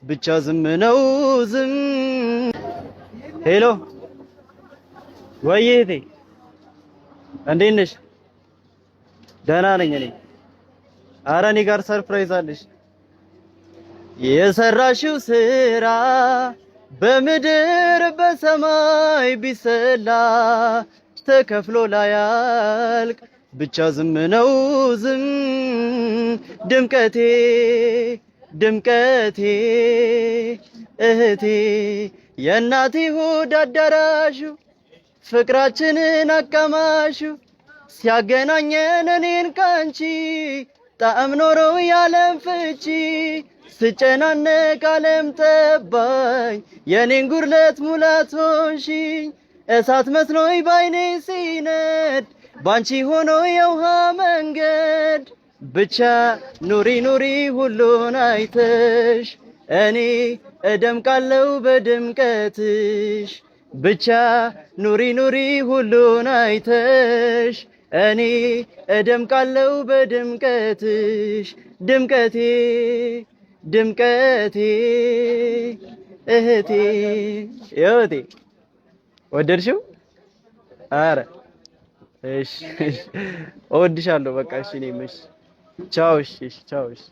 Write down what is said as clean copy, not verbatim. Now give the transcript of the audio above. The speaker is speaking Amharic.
ብቻ ዝም ነው ዝም። ሄሎ ወይ እህቴ እንዴት ነሽ? ደህና ነኝ እኔ። ኧረ እኔ ጋር ሰርፕራይዝ አለሽ። የሰራሽው ስራ በምድር በሰማይ ቢሰላ ተከፍሎ ላያልቅ ብቻ ዝም ነው ዝም። ድምቀቴ ድምቀቴ እህቴ የእናቴ ሆድ አዳራሹ ፍቅራችንን አቀማሹ ሲያገናኘን እኔን ካንቺ ጣዕም ኖረው ያለም ፍቺ ስጨናነቅ ዓለም ጠባኝ የኔን ጉድለት ሙላት ሆንሽኝ እሳት መስሎኝ ባይኔ ሲነድ ባንቺ ሆኖ የውሃ መንገድ ብቻ ኑሪ ኑሪ ሁሉን አይተሽ እኔ እደምቃለሁ በድምቀትሽ ብቻ ኑሪ ኑሪ ሁሉን አይተሽ እኔ እደምቃለሁ በድምቀትሽ ድምቀቴ ድምቀቴ እህቴ እህቴ ወደድሽው? ኧረ እሺ እወድሻለሁ። በቃ እሺ እኔም እሺ ቻው። እሺ ቻው። እሺ